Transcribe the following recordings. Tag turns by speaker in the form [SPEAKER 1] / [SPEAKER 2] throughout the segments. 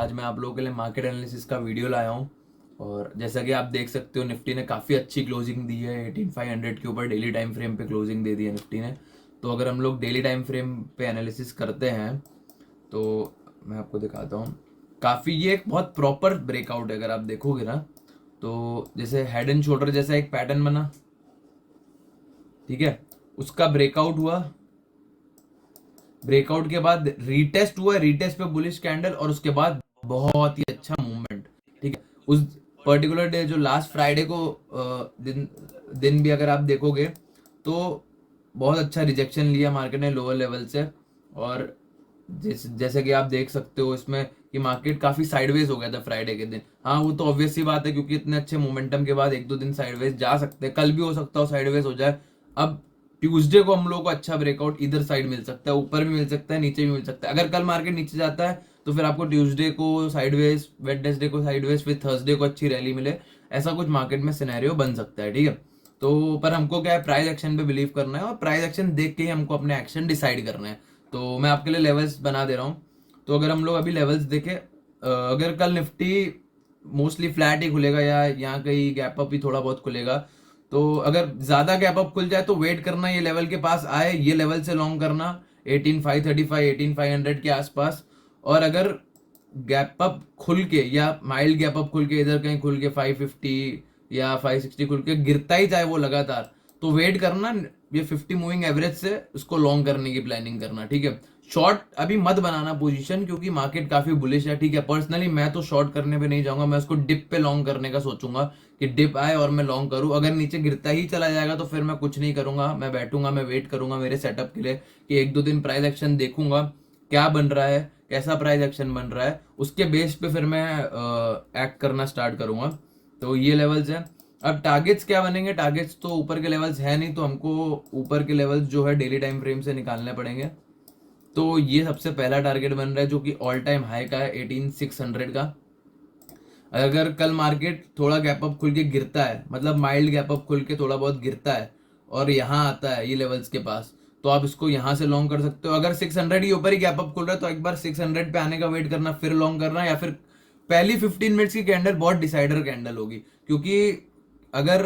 [SPEAKER 1] आज मैं आप लोगों के लिए मार्केट एनालिसिस का वीडियो लाया हूँ। और जैसा कि आप देख सकते हो निफ्टी ने काफ़ी अच्छी क्लोजिंग दी है 18500 के ऊपर डेली टाइम फ्रेम पे क्लोजिंग दे दी है निफ्टी ने। तो अगर हम लोग डेली टाइम फ्रेम पे एनालिसिस करते हैं तो मैं आपको दिखाता हूँ। काफ़ी ये एक बहुत प्रॉपर ब्रेकआउट है, अगर आप देखोगे ना तो जैसे हेड एंड शोल्डर जैसा एक पैटर्न बना, ठीक है, उसका ब्रेकआउट हुआ, ब्रेकआउट के बाद रीटेस्ट हुआ, रीटेस्ट पे बुलिश कैंडल और उसके बाद बहुत ही अच्छा मूवमेंट। ठीक है, उस पर्टिकुलर डे जो लास्ट फ्राइडे को दिन दिन भी अगर आप देखोगे तो बहुत अच्छा रिजेक्शन लिया मार्केट ने लोअर लेवल से। और जैसे कि आप देख सकते हो इसमें कि मार्केट काफी साइडवेज हो गया था फ्राइडे के दिन। हाँ, वो तो ऑब्वियस ही बात है क्योंकि इतने अच्छे मोमेंटम के बाद एक दो दिन साइडवेज जा सकते हैं, कल भी हो सकता हो साइडवेज हो जाए। अब ट्यूसडे को हम लोग को अच्छा ब्रेकआउट इधर साइड मिल सकता है, ऊपर भी मिल सकता है, नीचे भी मिल सकता है। अगर कल मार्केट नीचे जाता है तो फिर आपको ट्यूसडे को साइडवेज, वेडनेसडे को साइडवेज, फिर थर्सडे को अच्छी रैली मिले, ऐसा कुछ मार्केट में सिनेरियो बन सकता है। ठीक है, तो पर हमको क्या है, प्राइस एक्शन पे बिलीव करना है और प्राइस एक्शन देख के ही हमको अपने एक्शन डिसाइड करना है। तो मैं आपके लिए लेवल्स बना दे रहा हूँ। तो अगर हम लोग अभी लेवल्स देखें, अगर कल निफ्टी मोस्टली फ्लैट ही खुलेगा या यहाँ कहीं गैप अप ही थोड़ा बहुत खुलेगा, तो अगर ज्यादा गैप अप खुल जाए तो वेट करना ये लेवल के पास आए, ये लेवल से लॉन्ग करना 18535 18500 के आसपास। और अगर गैप अप खुल के या माइल्ड गैप अप खुल के इधर कहीं खुल के 550 या 560 खुल के गिरता ही जाए वो लगातार, तो वेट करना, ये 50 मूविंग एवरेज से उसको लॉन्ग करने की प्लानिंग करना। ठीक है, शॉर्ट अभी मत बनाना पोजीशन क्योंकि मार्केट काफी बुलिश है। ठीक है, पर्सनली मैं तो शॉर्ट करने पे नहीं जाऊंगा, मैं उसको डिप पे लॉन्ग करने का सोचूंगा कि डिप आए और मैं लॉन्ग करूं। अगर नीचे गिरता ही चला जाएगा तो फिर मैं कुछ नहीं करूंगा, मैं बैठूंगा, मैं वेट करूंगा मेरे सेटअप के लिए कि एक दो दिन प्राइस एक्शन देखूंगा क्या बन रहा है, कैसा प्राइस एक्शन बन रहा है, उसके बेस पे फिर मैं एक्ट करना स्टार्ट करूंगा। तो ये लेवल्स है। अब टारगेट्स क्या बनेंगे, टारगेट्स तो ऊपर के लेवल्स है नहीं, तो हमको ऊपर के लेवल्स जो है डेली टाइम फ्रेम से निकालने पड़ेंगे। तो ये सबसे पहला टारगेट बन रहा है जो कि ऑल टाइम हाई का है 18600 का। अगर कल मार्केट थोड़ा गैप अप खुल के गिरता है, मतलब माइल्ड गैप अप खुल के थोड़ा बहुत गिरता है और यहाँ आता है ये लेवल्स के पास, तो आप इसको यहाँ से लॉन्ग कर सकते हो। अगर 600 ही ऊपर ही गैप अप खुल रहा है तो एक बार 600 पे आने का वेट करना, फिर लॉन्ग करना, या फिर पहली 15 मिनट्स की कैंडल बहुत डिसाइडर कैंडल होगी। क्योंकि अगर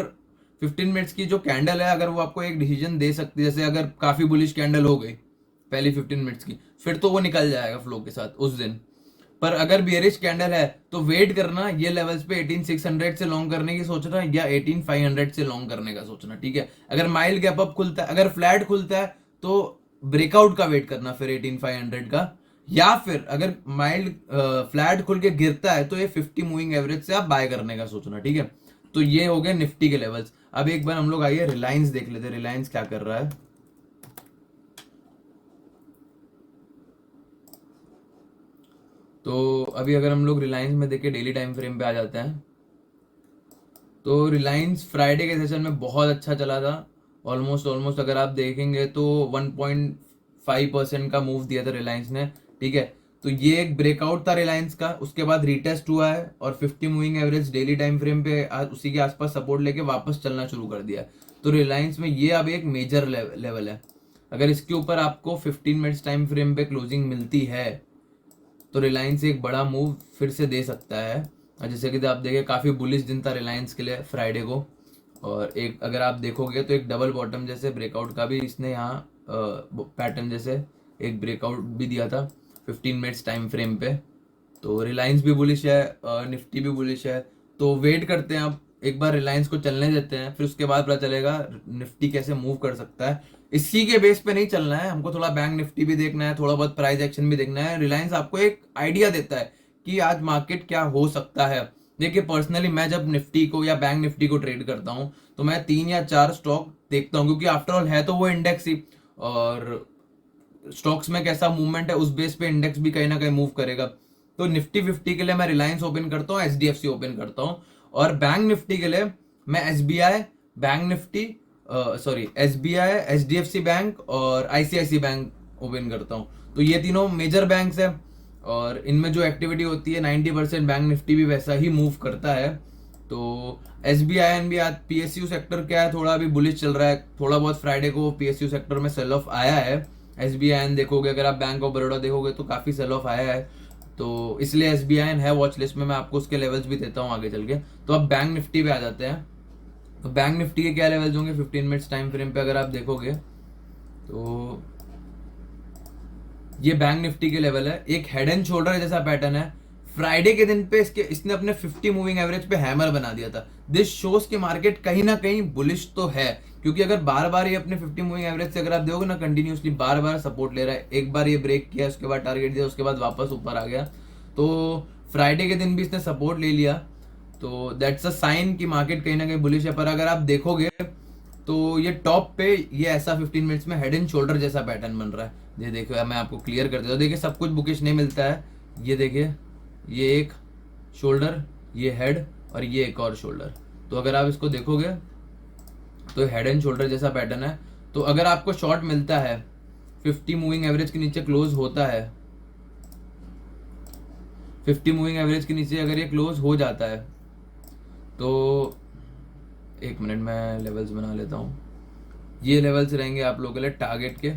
[SPEAKER 1] 15 मिनट्स की जो कैंडल है, अगर वो आपको एक डिसीजन दे सकती है, जैसे अगर काफी बुलिश कैंडल हो गई पहली 15 मिनट्स की, फिर तो वो निकल जाएगा फ्लो के साथ उस दिन। पर अगर बियरिश कैंडल है तो वेट करना, ये लेवल्स पे 18600 से लॉन्ग करने की सोचना या 18500 से लॉन्ग करने का सोचना। ठीक है, अगर माइल्ड गैप अप खुलता है, अगर फ्लैट खुलता है तो ब्रेकआउट का वेट करना फिर 18500 का, या फिर अगर माइल्ड फ्लैट खुल के गिरता है तो ये 50 मूविंग एवरेज से आप बाय करने का सोचना। ठीक है, तो ये हो गए निफ्टी के लेवल्स। अब एक बार हम लोग आइए रिलायंस देख लेते हैं, रिलायंस क्या कर रहा है। तो अभी अगर हम लोग रिलायंस में देखें, डेली टाइम फ्रेम पे आ जाते हैं, तो रिलायंस फ्राइडे के सेशन में बहुत अच्छा चला था। ऑलमोस्ट ऑलमोस्ट अगर आप देखेंगे तो 1.5% का मूव दिया था रिलायंस ने। ठीक है, तो ये एक ब्रेकआउट था रिलायंस का, उसके बाद रीटेस्ट हुआ है और 50 moving average daily time frame पे उसी के आसपास सपोर्ट लेके वापस चलना शुरू कर दिया। तो रिलायंस में ये अब एक मेजर लेवल है। अगर इसके ऊपर आपको 15 मिनट्स टाइम फ्रेम पे क्लोजिंग मिलती है तो रिलायंस एक बड़ा मूव फिर से दे सकता है। और जैसे कि आप देखें काफ़ी बुलिश दिन था रिलायंस के लिए फ्राइडे को, और एक अगर आप देखोगे तो एक डबल बॉटम जैसे ब्रेकआउट का भी इसने यहाँ पैटर्न जैसे एक ब्रेकआउट भी दिया था 15 मिनट्स टाइम फ्रेम पे। तो रिलायंस भी बुलिश है, निफ्टी भी बुलिश है। तो वेट करते हैं, अब एक बार रिलायंस को चलने देते हैं, फिर उसके बाद पता चलेगा निफ्टी कैसे मूव कर सकता है। इसी के बेस पे नहीं चलना है हमको, थोड़ा बैंक निफ्टी भी देखना है, थोड़ा बहुत प्राइस एक्शन भी देखना है। रिलायंस आपको एक आइडिया देता है कि आज मार्केट क्या हो सकता है। देखिए, पर्सनली मैं जब निफ्टी को या बैंक निफ्टी को ट्रेड करता हूँ तो मैं 3 या 4 स्टॉक देखता हूँ, क्योंकि आफ्टरऑल है तो वो इंडेक्स ही, और स्टॉक्स में कैसा मूवमेंट है उस बेस पे इंडेक्स भी कहीं ना कहीं मूव करेगा। तो निफ्टी 50 के लिए मैं रिलायंस ओपन करता हूँ, एचडीएफसी ओपन करता हूँ, और बैंक निफ्टी के लिए मैं SBI, bank Nifty, sorry SBI, HDFC bank और आईसीआईसी बैंक ओपन करता हूँ। तो ये तीनों मेजर बैंक्स हैं और इनमें जो एक्टिविटी होती है 90% बैंक निफ्टी भी वैसा ही मूव करता है। तो एसबीआई एन भी आज पीएसयू सेक्टर क्या है, थोड़ा अभी बुलिश चल रहा है, थोड़ा बहुत फ्राइडे को पीएसयू सेक्टर में सेल ऑफ आया है। एसबीआई देखोगे, अगर आप बैंक ऑफ बड़ौदा देखोगे तो काफी सेल ऑफ आया है। तो इसलिए SBI है वॉच लिस्ट में, मैं आपको उसके लेवल्स भी देता हूँ आगे चल के। तो अब बैंक निफ्टी पे आ जाते हैं। तो बैंक निफ्टी के क्या लेवल्स होंगे 15 मिनट्स टाइम फ्रेम पे अगर आप देखोगे तो ये बैंक निफ्टी के लेवल है, एक हेड एंड शोल्डर जैसा पैटर्न है। फ्राइडे के दिन पे इसने अपने 50 मूविंग एवरेज पे हैमर बना दिया था। दिस शोज की मार्केट कहीं ना कहीं बुलिश तो है, क्योंकि अगर बार बार ये अपने 50 मूविंग एवरेज से अगर आप देखोगे ना कंटिन्यूसली बार बार सपोर्ट ले रहा है, एक बार ये ब्रेक किया, उसके बाद टारगेट दिया, उसके बाद वापस ऊपर आ गया। तो फ्राइडे के दिन भी इसने सपोर्ट ले लिया, तो दैट्स अ साइन कि मार्केट कहीं ना कहीं बुलिश है। पर अगर आप देखोगे तो ये टॉप पे ये ऐसा 15 मिनट्स में हेड एंड शोल्डर जैसा पैटर्न बन रहा है। ये देखो मैं आपको क्लियर कर देता हूँ। देखिए सब कुछ बुकिश नहीं मिलता है। ये देखिए ये एक शोल्डर, ये हेड, और ये एक और शोल्डर। तो अगर आप इसको देखोगे तो हेड एंड शोल्डर जैसा पैटर्न है। तो अगर आपको शॉर्ट मिलता है 50 मूविंग एवरेज के नीचे क्लोज होता है, 50 मूविंग एवरेज के नीचे अगर ये क्लोज हो जाता है तो एक मिनट मैं लेवल्स बना लेता हूँ। ये लेवल्स रहेंगे आप लोगों के लिए टारगेट के,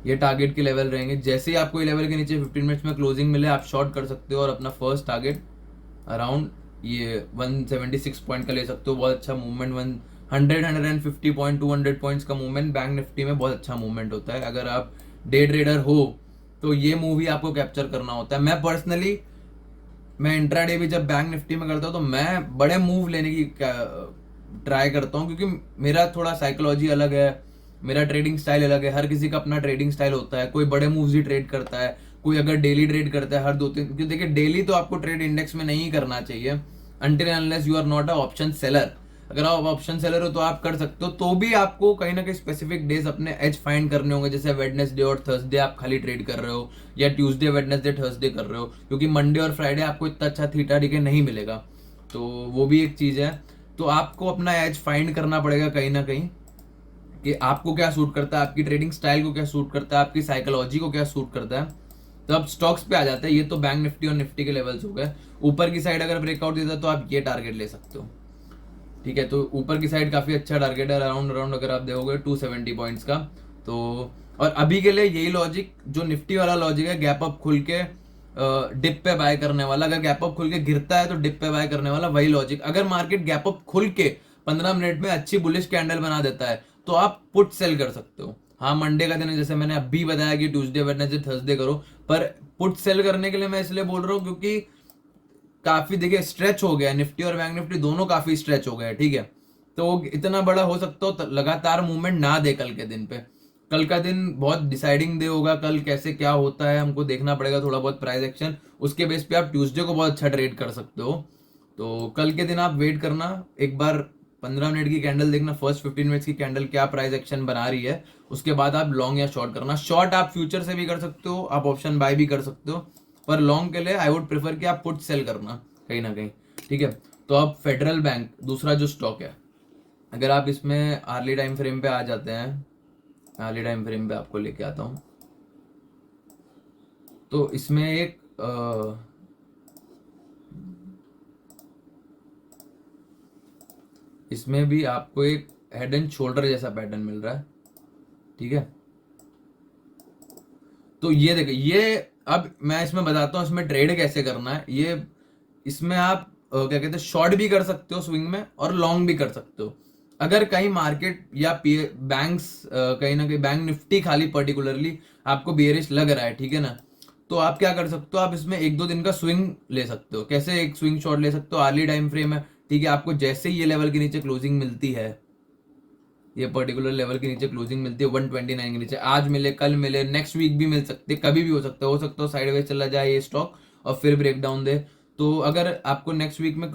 [SPEAKER 1] ये टारगेट के लेवल रहेंगे। जैसे ही आपको ये लेवल के नीचे 15 मिनट्स में क्लोजिंग मिले आप शॉर्ट कर सकते हो और अपना फर्स्ट टारगेट अराउंड ये 176 पॉइंट का ले सकते हो। बहुत अच्छा मूवमेंट, 150 पॉइंट 200 पॉइंट्स का मूवमेंट बैंक निफ्टी में बहुत अच्छा मूवमेंट होता है। अगर आप डे ट्रेडर हो तो ये मूव ही आपको कैप्चर करना होता है। मैं पर्सनली मैं इंट्राडे भी जब बैंक निफ्टी में करता हूँ तो मैं बड़े मूव लेने की ट्राई करता हूँ, क्योंकि मेरा थोड़ा साइकोलॉजी अलग है, मेरा ट्रेडिंग स्टाइल अलग है। हर किसी का अपना ट्रेडिंग स्टाइल होता है, कोई बड़े मूव्स ही ट्रेड करता है, कोई अगर डेली ट्रेड करता है हर 2-3, क्योंकि देखिए डेली तो आपको ट्रेड इंडेक्स में नहीं करना चाहिए until unless you are not a option seller. अगर आप ऑप्शन सेलर हो तो आप कर सकते हो, तो भी आपको कहीं ना कहीं स्पेसिफिक डेज अपने एज फाइंड करने होंगे। जैसे वेडनेसडे और थर्सडे आप खाली ट्रेड कर रहे हो, या ट्यूसडे वेडनेसडे थर्सडे कर रहे हो, क्योंकि मंडे और फ्राइडे आपको इतना अच्छा थीटा डीके नहीं मिलेगा। तो वो भी एक चीज है। तो आपको अपना एज फाइंड करना पड़ेगा कहीं ना कहीं कि आपको क्या सूट करता है, आपकी ट्रेडिंग स्टाइल को क्या सूट करता है, आपकी साइकोलॉजी को क्या सूट करता है। तो अब स्टॉक्स पे आ जाते हैं। ये तो बैंक निफ्टी और निफ्टी के लेवल्स हो गए। ऊपर की साइड अगर ब्रेकआउट देता है तो आप ये टारगेट ले सकते हो, ठीक है। तो ऊपर की साइड काफी अच्छा टारगेट है, अराउंड अगर आप देखोगे 270 पॉइंट्स का। तो और अभी के लिए यही लॉजिक जो निफ्टी वाला लॉजिक है, गैप अप खुल के डिप पे बाय करने वाला, अगर गैप अप खुल के गिरता है तो डिप पे बाय करने वाला, वही लॉजिक। अगर मार्केट गैप अप खुल के 15 मिनट में अच्छी बुलिश कैंडल बना देता है तो आप पुट सेल कर सकते हो। हाँ मंडे का दिन है, जैसे मैंने अभी बताया कि ट्यूसडे वेडनेसडे थर्सडे करो, पर पुट सेल करने के लिए मैं इसलिए बोल रहा हूँ क्योंकि काफी देखिए स्ट्रेच हो गया, निफ्टी और बैंक निफ्टी दोनों काफी स्ट्रेच हो गए, ठीक है। तो इतना बड़ा हो सकता हो लगातार मूवमेंट ना दे कल के दिन पे। कल का दिन बहुत डिसाइडिंग डे होगा, कल कैसे क्या होता है हमको देखना पड़ेगा, थोड़ा बहुत प्राइस एक्शन, उसके बेस पे आप ट्यूसडे को बहुत अच्छा ट्रेड कर सकते हो। तो कल के दिन आप वेट करना, एक बार 15 मिनट की कैंडल देखना, फर्स्ट 15 मिनट्स की कैंडल क्या प्राइस एक्शन बना रही है, उसके बाद आप लॉन्ग या शॉर्ट करना। शॉर्ट आप फ्यूचर से भी कर सकते हो, आप ऑप्शन बाय भी कर सकते हो, पर लॉन्ग के लिए आई वुड प्रेफर कि आप पुट सेल करना कहीं ना कहीं, ठीक है। तो अब फेडरल बैंक दूसरा जो स्टॉक है, अगर आप इसमें आर्ली टाइम फ्रेम पे आ जाते हैं, आर्ली टाइम फ्रेम पे आपको लेके आता हूं, तो इसमें एक इसमें भी आपको एक हेड एंड शोल्डर जैसा पैटर्न मिल रहा है, ठीक है। तो ये देखिए, ये अब मैं इसमें बताता हूँ इसमें ट्रेड कैसे करना है। ये इसमें आप क्या कहते हैं, शॉर्ट भी कर सकते हो स्विंग में और लॉन्ग भी कर सकते हो। अगर कहीं मार्केट या बैंक्स कहीं ना कहीं बैंक निफ्टी खाली पर्टिकुलरली आपको बेयरिश लग रहा है, ठीक है ना, तो आप क्या कर सकते हो, आप इसमें 1-2 दिन का स्विंग ले सकते हो। कैसे एक स्विंग शॉट ले सकते हो, आर्ली टाइम फ्रेम है, ठीक है। आपको जैसे ही ये लेवल के नीचे क्लोजिंग मिलती है, ये पर्टिकुलर लेवल के नीचे क्लोजिंग मिलती है 129 के नीचे, आज मिले कल मिले नेक्स्ट वीक भी मिल सकते, कभी भी हो सकता है साइडवेज चला जाए ये स्टॉक और फिर ब्रेक डाउन दे। तो अगर आपको नेक्स्ट वीक में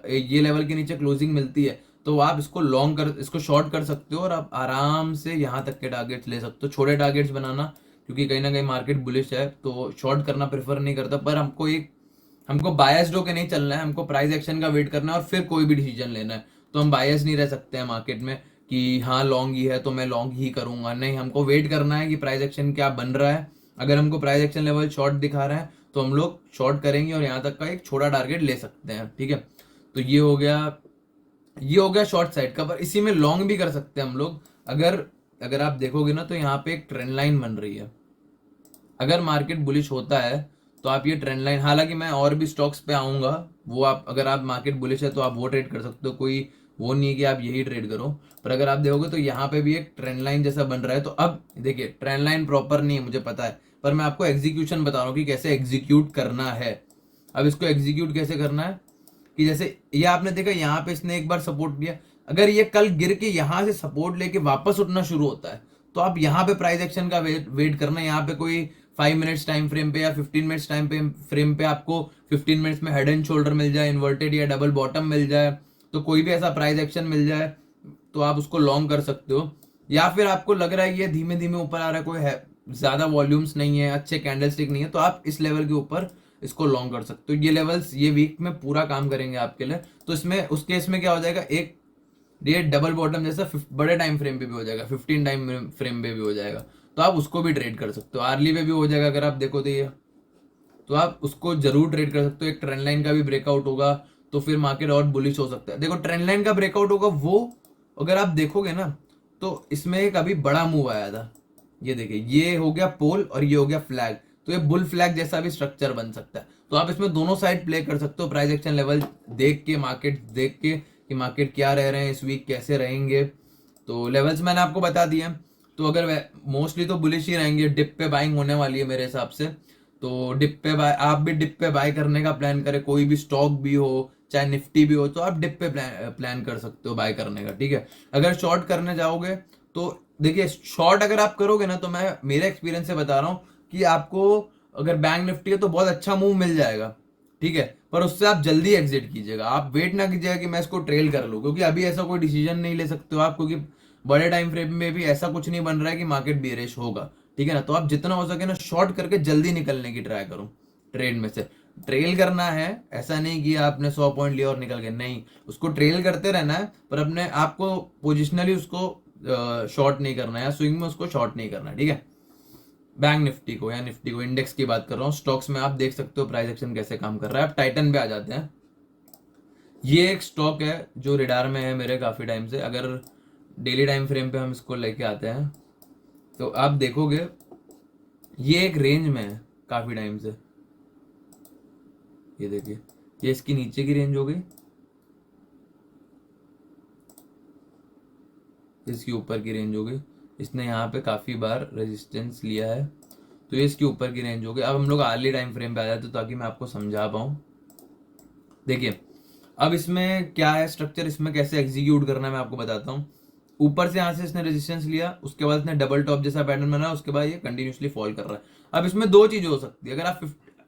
[SPEAKER 1] ये लेवल के नीचे क्लोजिंग मिलती है तो आप इसको शॉर्ट कर सकते हो और आप आराम से यहाँ तक के टारगेट्स ले सकते हो। छोटे टारगेट्स बनाना, क्योंकि कहीं ना कहीं मार्केट बुलिश है तो शॉर्ट करना प्रेफर नहीं करता, पर हमको बायस्ड होकर नहीं चलना है, हमको प्राइस एक्शन का वेट करना है और फिर कोई भी डिसीजन लेना है। तो हम बायस नहीं रह सकते हैं मार्केट में कि हाँ लॉन्ग ही है तो मैं लॉन्ग ही करूंगा, नहीं, हमको वेट करना है कि प्राइस एक्शन क्या बन रहा है। अगर हमको प्राइस एक्शन लेवल शॉर्ट दिखा रहा है तो हम लोग शॉर्ट करेंगे और यहाँ तक का एक छोटा टारगेट ले सकते हैं, ठीक है। तो ये हो गया शॉर्ट साइड का, पर इसी में लॉन्ग भी कर सकते हैं हम लोग। अगर आप देखोगे ना तो यहाँ पे एक ट्रेंड लाइन बन रही है, अगर मार्केट बुलिश होता है तो आप ये ट्रेंड लाइन, हालांकि मैं और भी स्टॉक्स पे आऊंगा, वो आप अगर आप मार्केट बुलिश है तो आप वो ट्रेड कर सकते हो, कोई वो नहीं है कि आप यही ट्रेड करो। पर अगर आप देखोगे तो यहाँ पे भी एक ट्रेंड लाइन जैसा बन रहा है। तो अब देखिए ट्रेंड लाइन प्रॉपर नहीं है मुझे पता है, पर मैं आपको एग्जीक्यूशन बता रहा हूँ कि कैसे एग्जीक्यूट करना है। अब इसको एग्जीक्यूट कैसे करना है कि जैसे ये आपने देखा यहाँ पे इसने एक बार सपोर्ट दिया, अगर ये कल गिर के यहाँ से सपोर्ट लेके वापस उठना शुरू होता है तो आप यहाँ पे प्राइस एक्शन का वेट करना। यहाँ पे कोई 5 मिनट्स टाइम फ्रेम पे या 15 मिनट्स टाइम पे फ्रेम पे आपको 15 मिनट्स में हेड एंड शोल्डर मिल जाए, इन्वर्टेड या डबल बॉटम मिल जाए, तो कोई भी ऐसा प्राइस एक्शन मिल जाए तो आप उसको लॉन्ग कर सकते हो। या फिर आपको लग रहा है ये धीमे धीमे ऊपर आ रहा है, कोई है ज्यादा वॉल्यूम्स नहीं है, अच्छे कैंडलस्टिक नहीं है, तो आप इस लेवल के ऊपर इसको लॉन्ग कर सकते हो। ये लेवल्स ये वीक में पूरा काम करेंगे आपके लिए। तो इसमें उस केस में क्या हो जाएगा, एक ये डबल बॉटम जैसा बड़े टाइम फ्रेम पे भी हो जाएगा, 15 टाइम फ्रेम पे भी हो जाएगा, तो आप उसको भी ट्रेड कर सकते हो। आर्ली पे भी हो जाएगा अगर आप देखो तो ये, तो आप उसको जरूर ट्रेड कर सकते हो। एक ट्रेंड लाइन का भी ब्रेकआउट होगा तो फिर मार्केट और बुलिश हो सकता है। देखो ट्रेंड लाइन का ब्रेकआउट होगा वो, अगर आप देखोगे ना तो इसमें एक अभी बड़ा मूव आया था, ये देखिए ये हो गया पोल और ये हो गया फ्लैग, तो ये बुल फ्लैग जैसा भी स्ट्रक्चर बन सकता है। तो आप इसमें दोनों साइड प्ले कर सकते हो, प्राइस एक्शन लेवल देख के, मार्केट देख के कि मार्केट क्या रह रहे हैं इस वीक, कैसे रहेंगे। तो लेवल्स मैंने आपको बता दिए हैं। तो अगर मोस्टली तो बुलिश ही रहेंगे, डिप पे बाइंग होने वाली है मेरे हिसाब से। तो डिप पे बाय, आप भी डिप पे बाय करने का प्लान करें, कोई भी स्टॉक भी हो चाहे निफ्टी भी हो, तो आप डिप पे प्लान कर सकते हो बाय करने का, ठीक है। अगर शॉर्ट करने जाओगे तो देखिए शॉर्ट अगर आप करोगे ना, तो मैं मेरे एक्सपीरियंस से बता रहा हूँ कि आपको अगर बैंक निफ्टी है तो बहुत अच्छा मूव मिल जाएगा, ठीक है, पर उससे आप जल्दी एग्जिट कीजिएगा। आप वेट ना कीजिएगा कि मैं इसको ट्रेल कर लूँ, क्योंकि अभी ऐसा कोई डिसीजन नहीं ले सकते हो आप, क्योंकि बड़े टाइम फ्रेम में भी ऐसा कुछ नहीं बन रहा है कि मार्केट बेरिश होगा, ठीक है ना। तो आप जितना हो सके ना शॉर्ट करके जल्दी निकलने की ट्राई करो ट्रेड में से। ट्रेल करना है, ऐसा नहीं कि आपने 100 पॉइंट लिया और निकल गए, नहीं, उसको ट्रेल करते रहना है, पर अपने आपको पोजिशनली उसको शॉर्ट नहीं करना है, या स्विंग में उसको शॉर्ट नहीं करना है, ठीक है। बैंक निफ्टी को या निफ्टी को, इंडेक्स की बात कर रहा हूँ, स्टॉक्स में आप देख सकते हो प्राइस एक्शन कैसे काम कर रहा है। आप टाइटन पे आ जाते हैं। ये एक स्टॉक है जो रिडार में है मेरे काफी टाइम से। अगर डेली टाइम फ्रेम पे हम इसको लेके आते हैं तो आप देखोगे ये एक रेंज में है काफी टाइम से। ये देखिए ये इसकी नीचे की रेंज हो गई, इसकी ऊपर की रेंज हो गई, इसने यहाँ पे काफी बार रेजिस्टेंस लिया है, तो ये इसकी ऊपर की रेंज हो गई। अब हम लोग अर्ली टाइम फ्रेम पे आ जाते ताकि मैं आपको समझा पाऊँ। देखिए अब इसमें क्या है स्ट्रक्चर, इसमें कैसे एग्जीक्यूट करना है मैं आपको बताता हूँ। ऊपर से यहाँ से इसने रेजिस्टेंस लिया, उसके बाद इसने डबल टॉप जैसा पैटर्न बना, उसके बाद ये कंटिन्यूसली फॉल कर रहा है। अब इसमें दो चीजें हो सकती है, अगर आप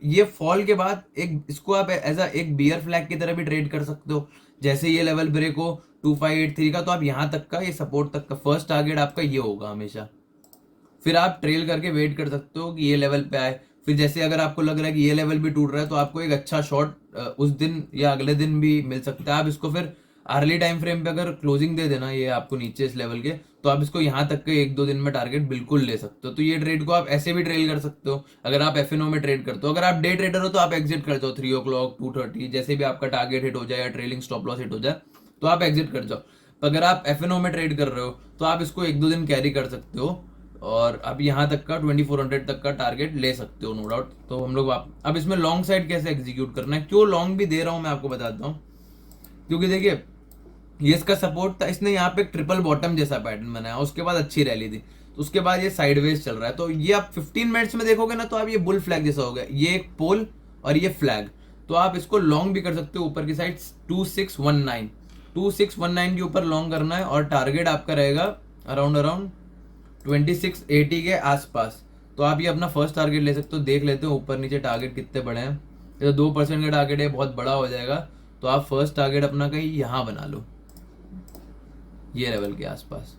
[SPEAKER 1] ये फॉल के बाद एक इसको आप एज एक बियर फ्लैग की तरह भी ट्रेड कर सकते हो। जैसे ये लेवल ब्रेक हो 2583 का, तो आप यहाँ तक का, ये सपोर्ट तक का फर्स्ट टारगेट आपका ये होगा हमेशा। फिर आप ट्रेल करके वेट कर सकते हो कि ये लेवल पे आए। फिर जैसे अगर आपको लग रहा है कि ये लेवल भी टूट रहा है तो आपको एक अच्छा शॉट उस दिन या अगले दिन भी मिल सकता है। आप इसको फिर अर्ली टाइम फ्रेम पे अगर क्लोजिंग दे देना ये आपको नीचे इस लेवल के, तो आप इसको यहाँ तक के 1-2 दिन में टारगेट बिल्कुल ले सकते हो। तो ये ट्रेड को आप ऐसे भी ट्रेल कर सकते हो अगर आप एफएनओ में ट्रेड करते हो। अगर आप डे ट्रेडर हो तो आप एग्जिट कर जाओ 3 o'clock 2:30, जैसे भी आपका टारगेट हिट हो जाए या ट्रेलिंग स्टॉप लॉस हिट हो जाए तो आप एग्जिट कर जाओ। अगर आप एफएनओ में ट्रेड कर रहे हो तो आप इसको 1-2 दिन कैरी कर सकते हो और अब यहाँ तक का 2400 तक का टारगेट ले सकते हो, नो डाउट। तो हम लोग अब इसमें लॉन्ग साइड कैसे एग्जीक्यूट करना है, क्यों लॉन्ग भी दे रहा हूं मैं आपको बताता हूँ। क्योंकि देखिए ये इसका सपोर्ट था, इसने यहाँ पे ट्रिपल बॉटम जैसा पैटर्न बनाया, उसके बाद अच्छी रैली थी, तो उसके बाद ये साइडवेज चल रहा है। तो ये आप 15 मिनट्स में देखोगे ना तो आप ये बुल फ्लैग जैसा हो गया, ये एक पोल और ये फ्लैग, तो आप इसको लॉन्ग भी कर सकते हो ऊपर की साइड 2619 के ऊपर लॉन्ग करना है और टारगेट आपका रहेगा अराउंड 2680 के आसपास। तो आप ये अपना फर्स्ट टारगेट ले सकते हो। देख लेते हो ऊपर नीचे टारगेट कितने बड़े हैं, ये तो 2% का टारगेट है, बहुत बड़ा हो जाएगा। तो आप फर्स्ट टारगेट अपना कहीं यहाँ बना लो, ये लेवल के आसपास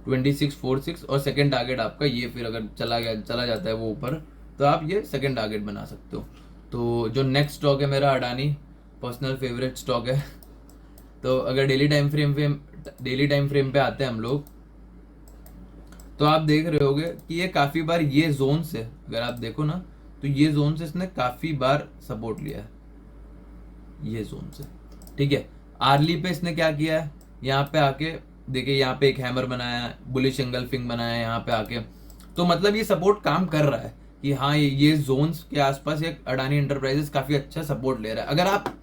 [SPEAKER 1] 2646, और सेकंड टारगेट आपका ये, फिर अगर चला जाता है वो ऊपर तो आप ये सेकंड टारगेट बना सकते हो। तो जो नेक्स्ट स्टॉक है मेरा अडानी, पर्सनल फेवरेट स्टॉक है। तो अगर डेली टाइम फ्रेम पे आते हैं हम लोग, तो आप देख रहे होगे कि ये काफी बार ये जोन से, अगर आप देखो ना तो ये जोन से इसने काफी बार सपोर्ट लिया है, ये जोन से, ठीक है। आर्ली पे इसने क्या किया है, यहाँ पे आके देखिए यहाँ पे एक हैमर बनाया है, बुलिश एंगल्फिंग बनाया है यहाँ पे आके, तो मतलब ये सपोर्ट काम कर रहा है कि हाँ ये जोन्स के आसपास एक अडानी एंटरप्राइजेस काफी अच्छा सपोर्ट ले रहा है। अगर आप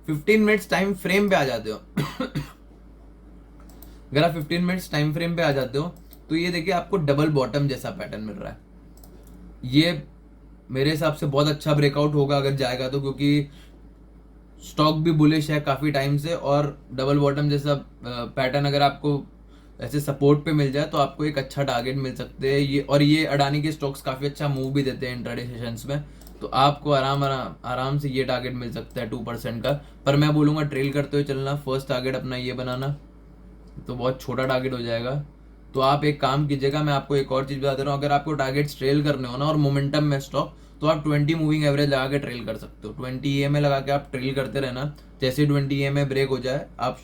[SPEAKER 1] 15 मिनट्स टाइम फ्रेम पे आ जाते हो अगर आप 15 मिनट्स टाइम फ्रेम पे आ जाते हो तो ये देखिए आपको डबल बॉटम जैसा पैटर्न मिल रहा है। ये मेरे हिसाब से बहुत अच्छा ब्रेकआउट होगा अगर जाएगा तो, क्योंकि स्टॉक भी बुलिश है काफी टाइम से, और डबल बॉटम जैसा पैटर्न अगर आपको ऐसे सपोर्ट पे मिल जाए तो आपको एक अच्छा टारगेट मिल सकते हैं ये। और ये अडानी के स्टॉक्स काफी अच्छा मूव भी देते हैं इंट्राडे सेशंस में, तो आपको आराम से ये टारगेट मिल सकता है 2% का। पर मैं बोलूंगा ट्रेल करते हुए चलना, फर्स्ट टारगेट अपना ये बनाना, तो बहुत छोटा टारगेट हो जाएगा। तो आप एक काम कीजिएगा, मैं आपको एक और चीज बता दे रहा हूँ, अगर आपको टारगेट ट्रेल करने हो ना और मोमेंटम में स्टॉक, तो आप 20 मूविंग एवरेज लगा के ट्रेल कर सकते हो। 20 EMA लगा के आप ट्रेल करते रहना, जैसे 20 EMA ब्रेक हो जाए आप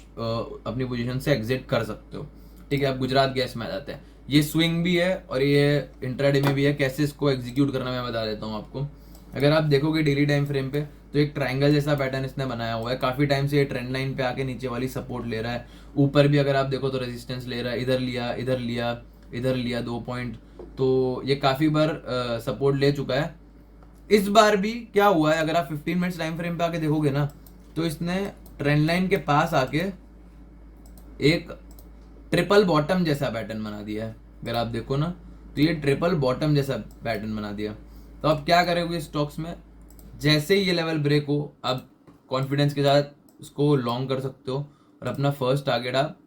[SPEAKER 1] अपनी पोजीशन से एग्जिट कर सकते हो। ठीक है, आप गुजरात गैस में आ जाते हैं। ये स्विंग भी है और ये इंट्राडे में भी है। कैसे इसको एग्जीक्यूट करना मैं बता देता हूँ आपको। अगर आप देखोगे डेली टाइम फ्रेम पे तो एक ट्रायंगल जैसा पैटर्न इसने बनाया हुआ है, काफी टाइम से ये ट्रेंड लाइन पे आके नीचे वाली सपोर्ट ले रहा है। ऊपर भी अगर आप देखो तो रेजिस्टेंस ले रहा है, इधर लिया इधर लिया इधर लिया 2 पॉइंट, तो ये काफी बार सपोर्ट ले चुका है। इस बार भी क्या हुआ है, अगर आप 15 मिनट्स टाइम फ्रेम पे आके देखोगे ना तो इसने ट्रेंड लाइन के पास आके एक ट्रिपल बॉटम जैसा पैटर्न बना दिया है। अगर आप देखो ना तो ये ट्रिपल बॉटम जैसा पैटर्न बना दिया। तो आप क्या करोगे स्टॉक्स में, जैसे ही ये लेवल ब्रेक हो आप कॉन्फिडेंस के साथ उसको लॉन्ग कर सकते हो, और अपना फर्स्ट टारगेट आप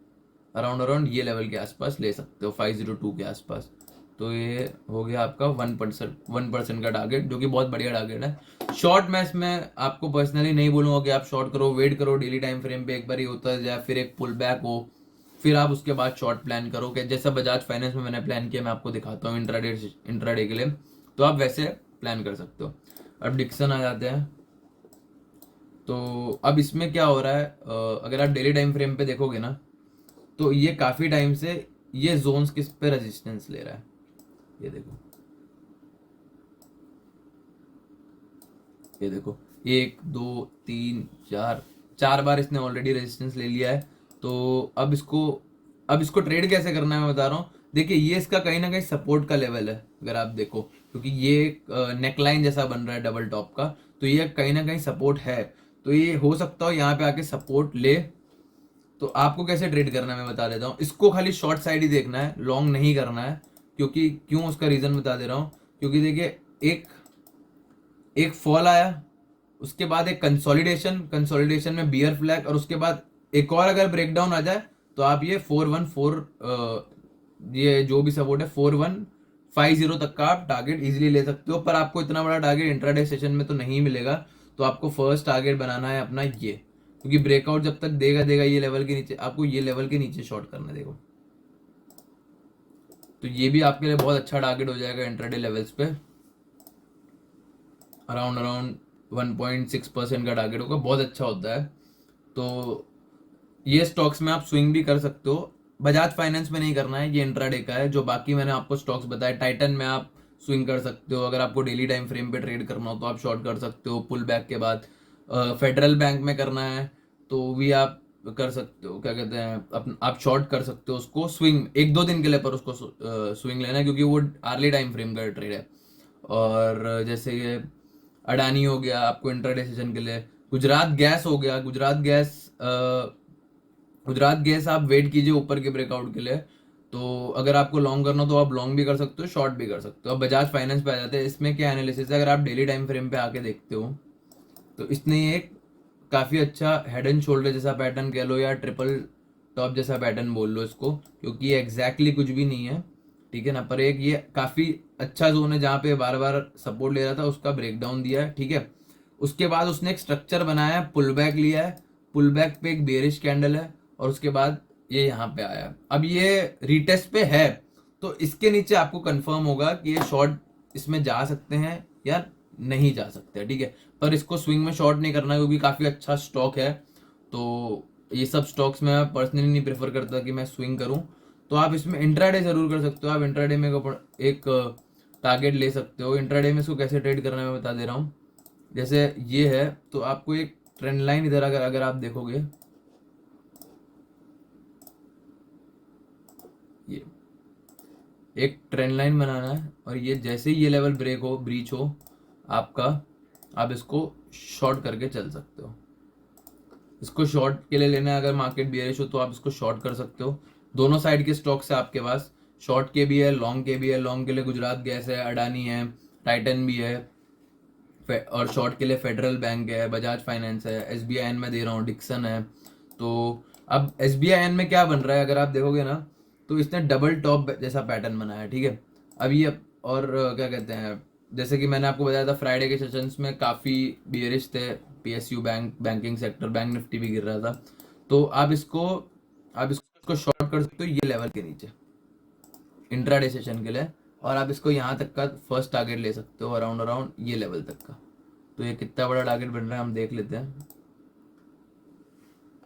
[SPEAKER 1] अराउंड ये लेवल के आसपास ले सकते हो, 502 के आसपास। तो ये हो गया आपका 1% का टारगेट, जो कि बहुत बढ़िया टारगेट है। शॉर्ट मैं इसमें आपको पर्सनली नहीं बोलूंगा कि आप शॉर्ट करो, वेट करो डेली टाइम फ्रेम पे एक बार ही होता जाए, फिर एक पुल बैक हो, फिर आप उसके बाद शॉर्ट प्लान करो। कि जैसा बजाज फाइनेंस में मैंने प्लान किया, मैं आपको दिखाता हूँ इंट्राडे के लिए, तो आप वैसे प्लान कर सकते हो। अब डिक्सन आ जाते हैं। तो अब इसमें क्या हो रहा है, अगर आप डेली टाइम फ्रेम पे देखोगे ना तो ये काफी टाइम से ये जोन्स किस पे रेजिस्टेंस ले रहा है, ये देखो, ये देखो 1 2 3 4 बार इसने ऑलरेडी रेजिस्टेंस ले लिया है। तो अब इसको ट्रेड कैसे करना है मैं बता रहा हूँ। देखिए ये इसका कहीं ना कहीं सपोर्ट का लेवल है, अगर आप देखो, क्योंकि ये नेकलाइन जैसा बन रहा है डबल टॉप का, तो ये कहीं ना कहीं सपोर्ट है। तो ये हो सकता हो यहाँ पे आके सपोर्ट ले। तो आपको कैसे ट्रेड करना है मैं बता देता हूँ। इसको खाली शॉर्ट साइड ही देखना है, लॉन्ग नहीं करना है। क्योंकि क्यों, उसका रीजन बता दे रहा हूँ। क्योंकि देखिए एक एक फॉल आया, उसके बाद एक कंसोलिडेशन में बियर फ्लैग, और उसके बाद एक और अगर ब्रेकडाउन आ जाए तो आप ये 414 ये जो भी सपोर्ट है 4150 तक का आप टारगेट इजीली ले सकते हो। पर आपको इतना बड़ा टारगेट इंट्राडे सेशन में तो नहीं मिलेगा। तो आपको फर्स्ट टारगेट बनाना है अपना ये, क्योंकि ब्रेकआउट जब तक देगा ये लेवल के नीचे, आपको ये लेवल के नीचे शॉर्ट करना देखो। तो ये भी आपके लिए बहुत अच्छा टारगेट हो जाएगा इंट्राडे लेवल्स पे। अराउंड 1.6% का टारगेट होगा, बहुत अच्छा होता है। तो ये स्टॉक्स में आप स्विंग भी कर सकते हो। बजाज फाइनेंस में नहीं करना है, ये इंट्राडे का है। जो बाकी मैंने आपको स्टॉक्स बताए, टाइटन में आप स्विंग कर सकते हो। अगर आपको डेली टाइम फ्रेम पे ट्रेड करना हो तो आप शॉर्ट कर सकते हो पुल बैक के बाद। फेडरल बैंक में करना है तो भी आप कर सकते हो, क्या कहते हैं, आप शॉर्ट कर सकते हो उसको स्विंग 1-2 दिन के लिए, पर उसको स्विंग लेना है क्योंकि वो अर्ली टाइम फ्रेम का ट्रेड है। और जैसे ये अडानी हो गया आपको इंट्राडे सेशन के लिए, गुजरात गैस हो गया, गुजरात गैस आप वेट कीजिए ऊपर के ब्रेकआउट के लिए। तो अगर आपको लॉन्ग करना हो तो आप लॉन्ग भी कर सकते हो, शॉर्ट भी कर सकते हो। अब बजाज फाइनेंस पे आ जाते हैं। इसमें क्या एनालिसिस है, अगर आप डेली टाइम फ्रेम पे आके देखते हो तो इसने एक काफी अच्छा हेड एंड शोल्डर जैसा पैटर्न कह लो या ट्रिपल टॉप जैसा पैटर्न बोल लो इसको, क्योंकि ये एग्जैक्टली कुछ भी नहीं है, ठीक है ना। पर एक ये काफी अच्छा जोन है जहां पे बार बार सपोर्ट ले रहा था, उसका ब्रेकडाउन दिया है, ठीक है। उसके बाद उसने एक स्ट्रक्चर बनाया है, पुल बैक लिया है, पुल बैक पे एक बेरिश कैंडल है, और उसके बाद ये यहाँ पे आया है। अब ये रिटेस्ट पे है, तो इसके नीचे आपको कंफर्म होगा कि ये शॉर्ट इसमें जा सकते हैं या नहीं जा सकते, ठीक है। पर इसको स्विंग में शॉर्ट नहीं करना क्योंकि काफी अच्छा स्टॉक है। तो ये सब स्टॉक्स में मैं पर्सनली नहीं प्रेफर करता कि मैं स्विंग करूं। तो आप इसमें इंट्राडे जरूर कर सकते हो। आप इंट्राडे में एक टारगेट ले सकते हो। इंट्राडे में इसको कैसे ट्रेड करना है मैं बता दे रहा हूँ। जैसे ये है तो आपको एक ट्रेंड लाइन इधर अगर अगर आप देखोगे, ये एक ट्रेंड लाइन बनाना है और ये जैसे ही ये लेवल ब्रीच हो आपका, आप इसको शॉर्ट करके चल सकते हो। इसको शॉर्ट के लिए लेना है, अगर मार्केट बियरिश हो तो आप इसको शॉर्ट कर सकते हो। दोनों साइड के स्टॉक्स है आपके पास, शॉर्ट के भी है, लॉन्ग के भी है। लॉन्ग के लिए गुजरात गैस है, अडानी है, टाइटन भी है, और शॉर्ट के लिए फेडरल बैंक है, बजाज फाइनेंस है, SBIN में दे रहा हूँ, डिक्सन है। तो अब SBIN में क्या बन रहा है, अगर आप देखोगे ना तो इसने डबल टॉप जैसा पैटर्न बनाया है, ठीक है। अभी और क्या कहते हैं, जैसे कि मैंने आपको बताया था फ्राइडे के सेशंस में काफ़ी बियरिश थे, PSU banking sector, bank Nifty भी गिर रहा था। तो आप इसको शॉर्ट कर सकते हो ये लेवल के नीचे इंट्राडे सेशन के लिए, और आप इसको यहाँ तक का फर्स्ट टारगेट ले सकते हो, अराउंड ये लेवल तक का। तो ये कितना बड़ा टारगेट बन रहा है हम देख लेते हैं।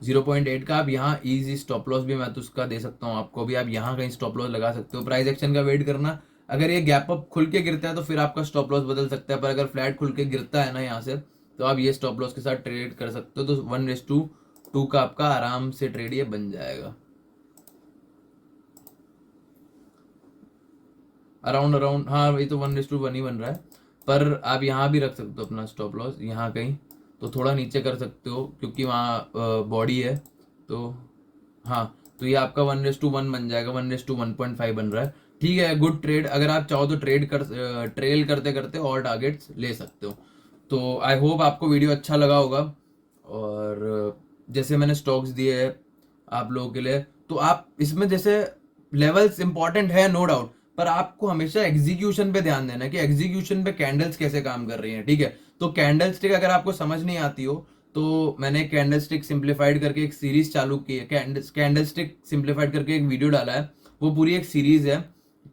[SPEAKER 1] 0.8 का आप यहाँ इजी स्टॉप लॉस भी मैं तो उसका दे सकता हूँ आपको, भी आप यहाँ कहीं स्टॉप लॉस लगा सकते हो। प्राइस एक्शन का वेट करना, अगर ये गैप अप खुल के गिरता है तो फिर आपका स्टॉप लॉस बदल सकता है, पर अगर फ्लैट खुल के गिरता है ना यहाँ से, तो आप ये स्टॉप लॉस के साथ ट्रेड कर सकते हो। तो 1:2 का आपका आराम से ट्रेड ये बन जाएगा, अराउंड हाँ वही तो 1:1 ही बन रहा है। पर आप यहाँ भी रख सकते हो अपना स्टॉप लॉस, यहाँ कहीं तो थोड़ा नीचे कर सकते हो क्योंकि वहाँ बॉडी है। तो हाँ, तो ये आपका 1:1 बन जाएगा, 1:1.5 बन रहा है, ठीक है। गुड ट्रेड, अगर आप चाहो तो ट्रेल करते करते और टारगेट्स ले सकते हो। तो आई होप आपको वीडियो अच्छा लगा होगा, और जैसे मैंने स्टॉक्स दिए हैं आप लोगों के लिए, तो आप इसमें जैसे लेवल्स इंपॉर्टेंट है नो डाउट, पर आपको हमेशा एग्जीक्यूशन पे ध्यान देना है कि एग्जीक्यूशन पे कैंडल्स कैसे काम कर रही हैं, ठीक है। तो कैंडल स्टिक अगर आपको समझ नहीं आती हो तो मैंने कैंडल स्टिक सिंप्लीफाइड करके एक सीरीज चालू की है, कैंडल स्टिक सिंप्लीफाइड करके एक वीडियो डाला है, वो पूरी एक सीरीज है।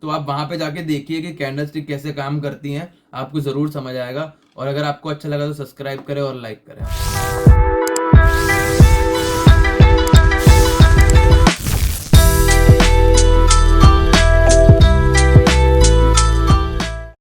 [SPEAKER 1] तो आप वहां पे जाके देखिए कि कैंडल स्टिक कैसे काम करती हैं, आपको जरूर समझ आएगा। और अगर आपको अच्छा लगा तो सब्सक्राइब करें और लाइक करें।